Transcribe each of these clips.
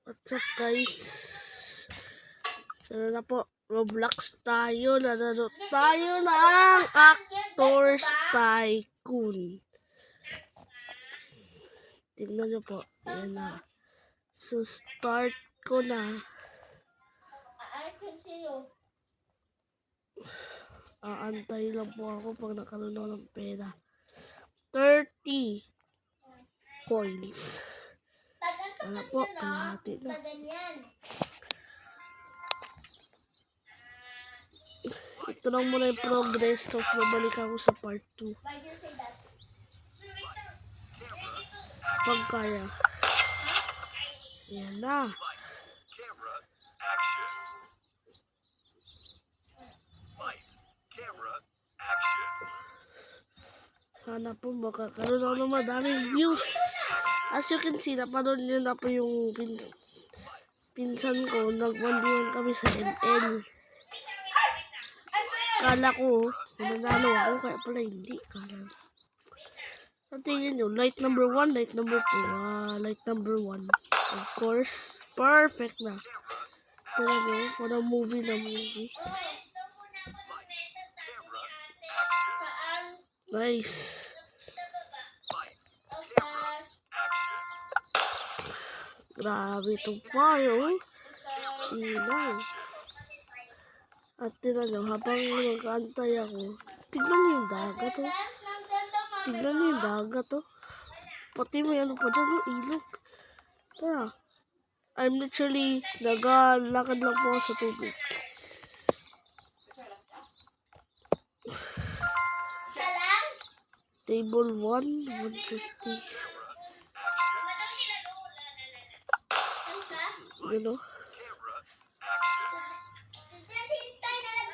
What's up guys? Sana na po, Roblox tayo. Nanalo tayo ng Actors Tycoon. Tingnan nyo po. Ayan na. So start ko na. Aantay lang po ako pag nakaroon ako ng pera. 30 coins. Wala po, kalahati na. Ito lang muna yung progress, tapos babalik ako sa part 2. Pag kaya. Ayan na. Sana po makakaroon ako ng madaming views. As you can see, napanood nyo na po yung pinsan ko. Nag-1v1 kami sa ML. Kala ko, nanalo ako, kaya pala hindi. Tingnan nyo, light number 1, light number 2. Light number 1. Of course, perfect na. Tingnan nyo, parang movie na movie. Nice. Grabe itong fire. Ilaw. At tingnan nyo, habang nag-aantay ako, tignan nyo yung dagat oh. Tignan nyo yung dagat oh. Pati may ano pa dyan, ilog. Tara. I'm literally nag-lakad lang po sa tubig. Table 1, 150. You know?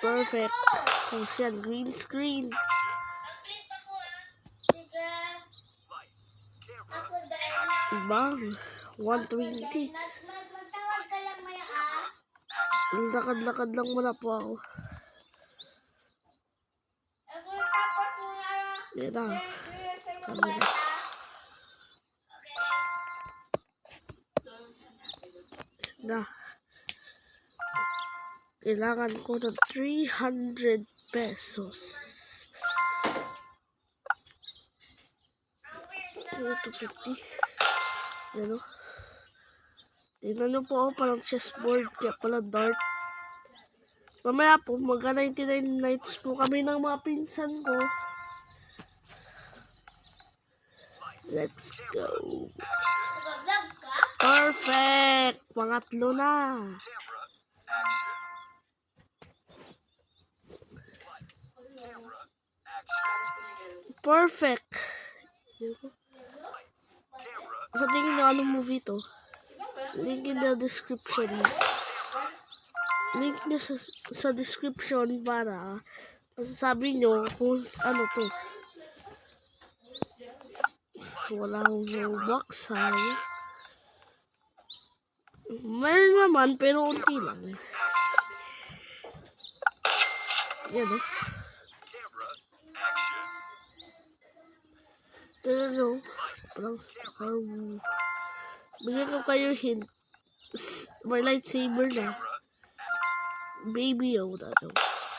Perfect. Tapos yan, green screen. Bang. 120. Lakad-lakad lang muna po ako. Yan na. Na. Kailangan ko ng 300 pesos. 250. Yan o. Tingnan nyo po ako, parang chessboard. Kaya pala dart. Mamaya po, mag-99 nights po kami ng mga pinsan ko. Let's go. Perfect! Pangatlo na. Perfect. Sa tingin nyo, anong movie to? Link in the description. Link nyo sa description para masasabi nyo kung ano to. Wala akong Robux, sayang. Meron naman, pero unti lang. Yan o. Pero no, parang Star Wars. Bigyan ko kayo hint. May lightsaber na. Baby Yoda daw.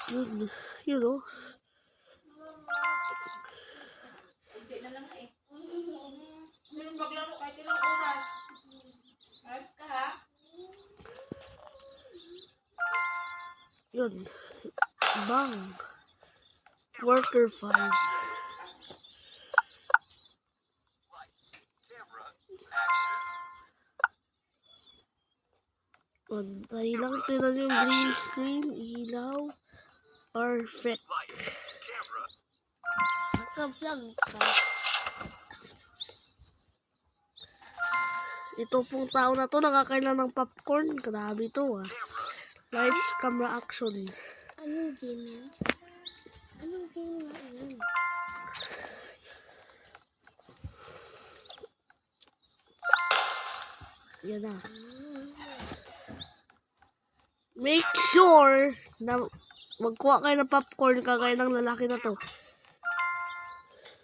Yun, you know. Hindi na lang eh. Meron maglaro kahit ilang oras. Ayos ka ha? Yun. Bang. Worker 5. Pantay lang. Tignan yung green screen. Ilaw. Perfect. Naka-vlog ka. Ito pong tao na to nakakailan ng popcorn. Grabe to ah. Lights, camera, action. Anong game yan? Anong game nga yan? Yan na. Make sure na magkuha kayo ng popcorn kagaya ng lalaki na to.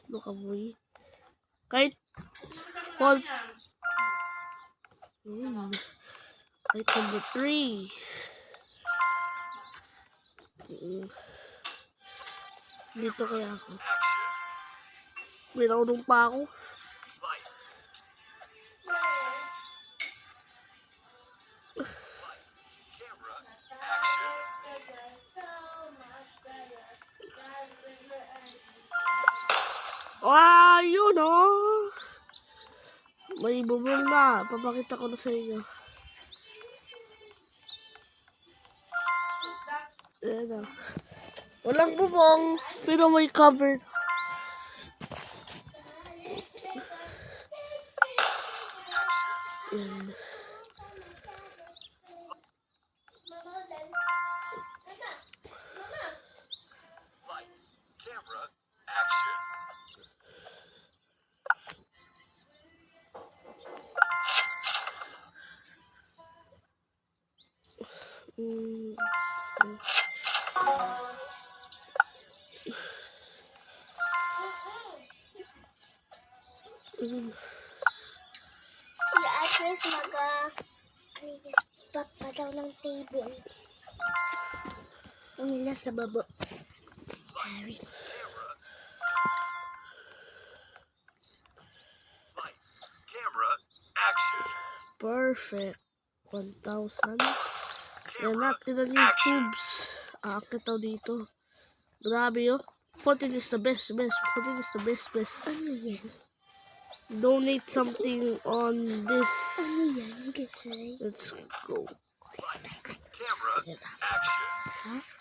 Ano ka boy? Kahit fall Light number 3. Dito kaya ako. May naunong pa ako. Yun oh. May bubong na. Papakita ko na sa inyo. Ayan na. Walang bubong, pero may cover. Ayan. Si Agnes alinis pa daw ng table. Ang nasa baba. Harry. Perfect. 1,000. Yan na, tinan yung tubes. Aakit daw dito. Grabe yun. 14 is the best. 14 is the best. Ano yan? Donate something on this. Ano yan? Kasi. Let's go.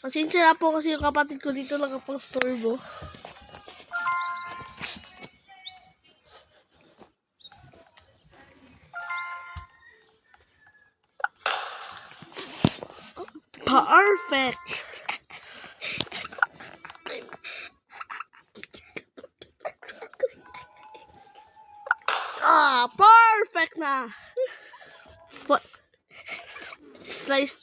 Pasensya na po kasi yung kapatid ko dito nakapang-storbo. Perfect! Perfect na! Slice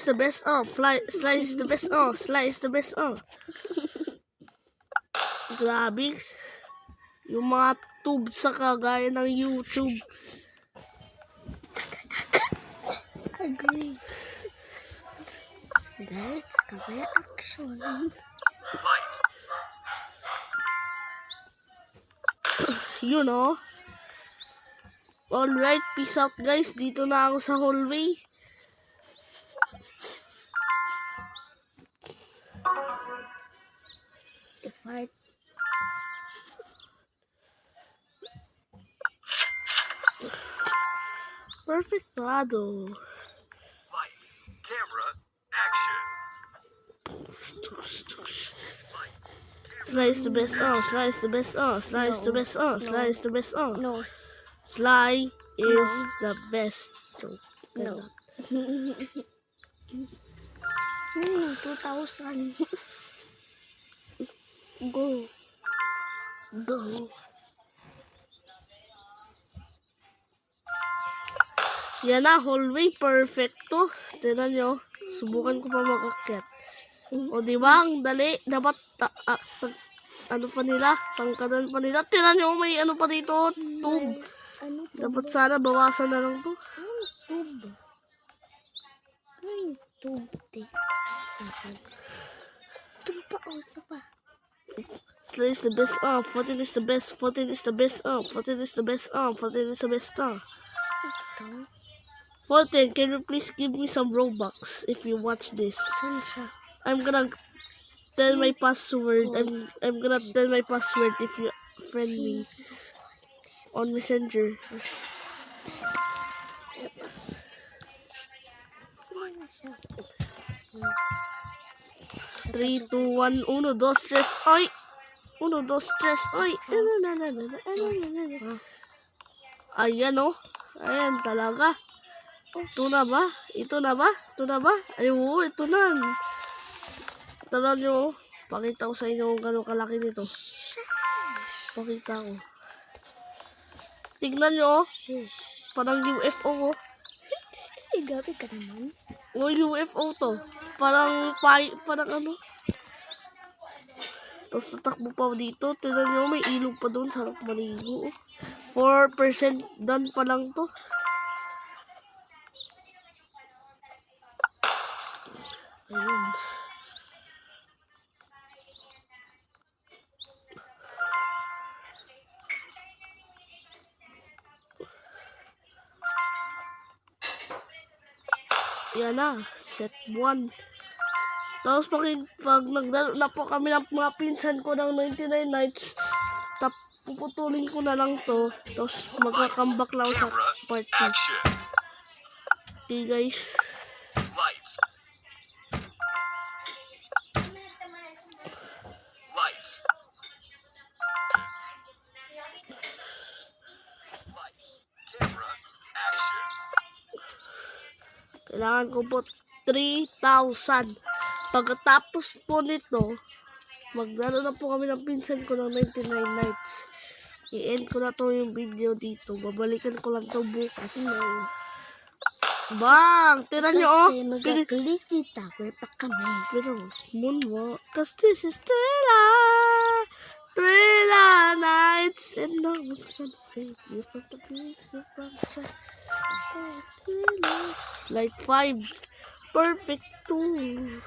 the best off. Slice the best off. Slice the best off. Grabe. Yung mga tube sa kagaya ng YouTube. Agree. Let's cover action. You know. Alright, peace out guys. Dito na ako sa hallway. Perfectado. Lights, camera, action. Slice the best on, slice the best on, slice the best on, slice the best on. No. Sly is the best. No. 2,000. Go. Go. Yan na, hallway perfecto. Tignan nyo, subukan ko pa mag-akyat. O diba, ang dali. Dapat, ano pa nila, tangkadan pa nila. Tignan nyo, may ano pa dito, tube. Ano to? Dapat sana, bawasan na lang to. Ano tube? Ano tube? Tube pa, isa pa. Slice the best off. 14 is the best. 14 is the best off. 14 is the best off. 14 is the best off. Ito. 14, can you please give me some Robux if you watch this? Saan siya? I'm gonna tell my password. I'm gonna tell my password if you friend me on Messenger. Saan na siya? 3, 2, 1, 1, 2, 3, ay! 1, 2, 3, ay! Ayan o. Ayan talaga. Ito na ba? Ito na ba? Ito na ba? Ay, oo, ito na. Tala nyo, pakita ko sa inyo kung gano'ng kalaki nito. Pakita ko. Tignan nyo, Shish. parang UFO ko. Gabi ka naman. O, UFO to. Parang ano. Tapos tatakbo pa dito. Tignan nyo, may ilog pa doon. Sarap maligo. 4% done pa lang to. Ayun. Yan na, set 1. Tapos pag nagdalo na po kami ng mga pinsan ko ng 99 nights, puputulin ko na lang to. Tapos magkakambak lang sa Camera, part 2. action. Okay guys. Lights. Lights. Lights. Camera, action. Kailangan ko po 3,000. Pagkatapos po nito, maglaro na po kami ng pinsan ko ng 99 nights. I-end ko na to yung video dito. Babalikan ko lang to bukas. No. Bang! Tira nyo oh! Kasi mag-glitchy tower pa kami. Pero, moonwalk. Cause this is Thriller! Thriller nights! And no one's gonna save you from the beast you from the side. Oh, Thriller. Like 5. Perfect 2.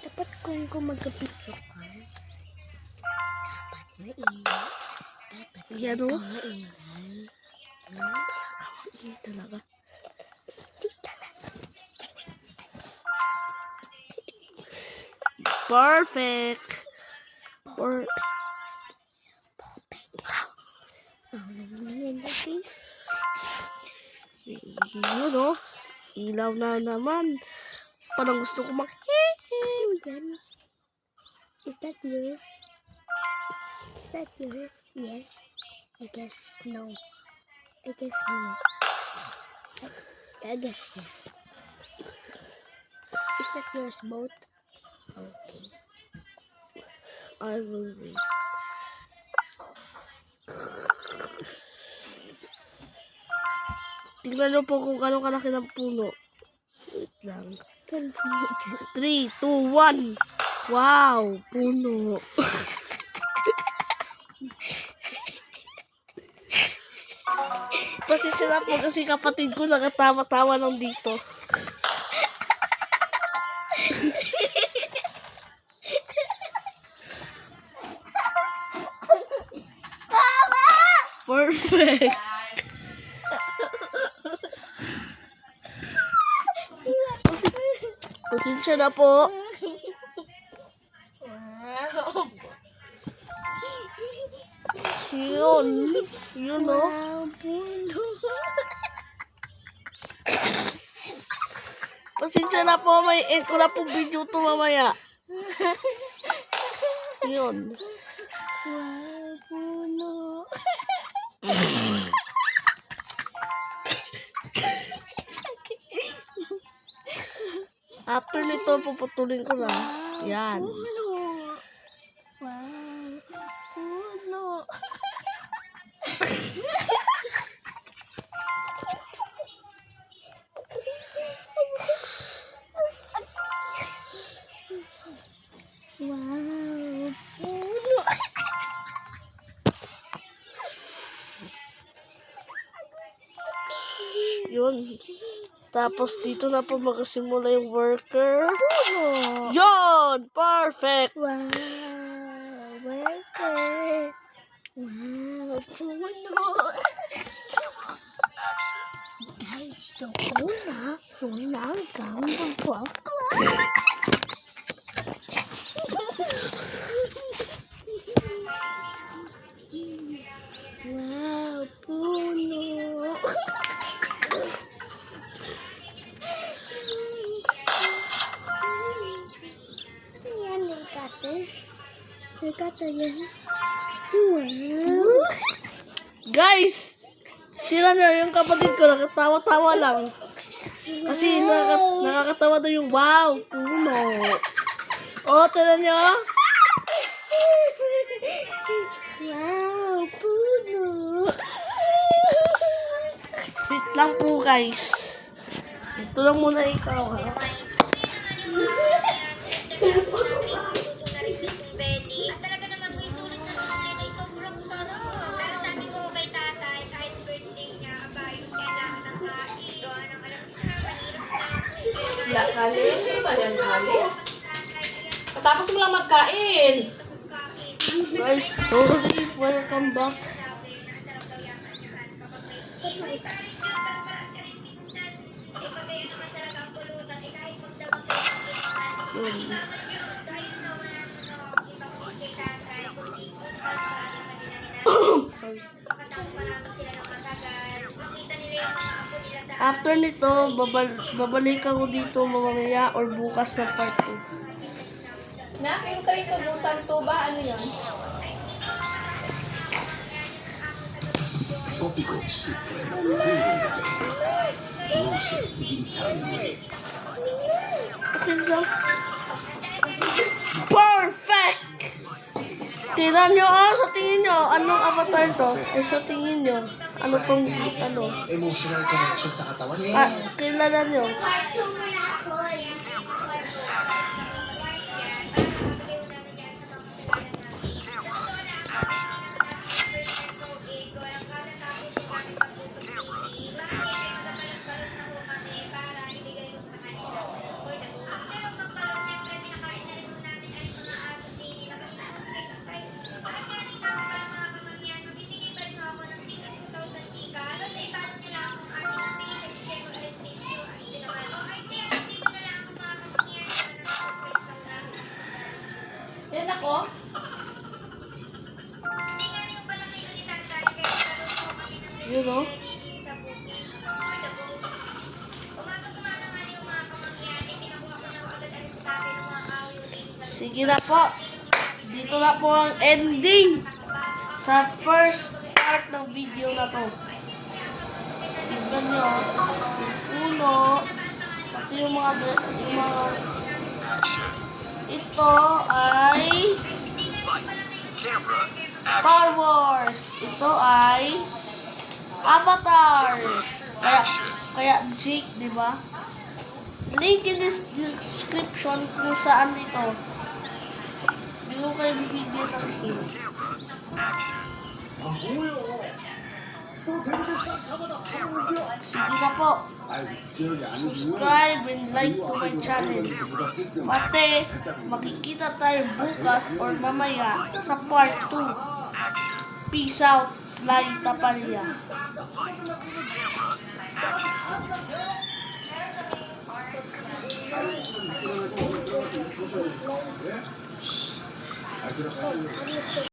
Dapat kung mag-picture ka, dapat maingat. Dapat Yan o. maingat. Hindi talaga. Perfect. Yun o. Ilaw na naman. Parang gusto ko Ano yan? Is that yours? Is that yours? Yes. I guess no. I guess no. I guess yes. Is that yours both? Okay. I will wait. Tingnan nyo po kung gano'ng kalaki ng puno. Wait lang. 3, 2, 1. Wow! Puno. Pasensya na po kasi kapatid ko nagatawa-tawa lang dito. Perfect. Pasensya na po. Yun. Yun o. Pasensya na po. May end ko na po video to mamaya. Yun. Wow, puno. After nito, puputulin ko na. Yan. Puno. Wow, puno. Wow, puno. Yun. Tapos dito na po magsimula yung worker. Puno. Yun! Perfect! Wow, worker. Wow, puno. Action. Guys, yung nagang bakla. Wow, puno. Ayan, yung cutter. Yung cutter yun. Wow. Guys! Tira nyo, yung kapatid ko nakatawa-tawa lang. Kasi nakakatawa daw yung wow, puno. O, tira nyo. Wow, puno. Wait lang po guys. Ito lang muna ikaw ha. Talaga naman po isulat na naman ay sobrang sarap. Pero sabi ko kay tatay, kahit birthday niya, aba yung kailangan ng kain. Gawa ng alam ko na mahirap na. Wala, Kali. Ano ba yan, Kali? Patapos mo lang magkain. Guys, sorry. Welcome back. Yun. Sorry. After nito, babalik ako dito mamaya or bukas na part 2. Nak, yung kayo tubusan to ba? Ano yun? Tropical soup roasted the Italian way. Okay lang. Perfect! Tingnan nyo, sa tingin nyo, anong avatar to? Sa tingin nyo, ano tong, Emotional connection sa katawan. kilala nyo? Yan ako. You know? Sige na po. Dito na po ang ending sa first part ng video na to. Tignan nyo. Yung ulo. Pati yung mga Action. ito ay Lights. Camera. Star Wars. Ito ay Avatar. Kaya Jake, di ba? Link in this description kung saan ito. Hindi ko kayo bibigyan ng hint. Action. Sige na po. Subscribe and like to my channel. Pati, makikita tayo bukas or mamaya sa part 2. Peace out, Sly Tapalia. Ano to?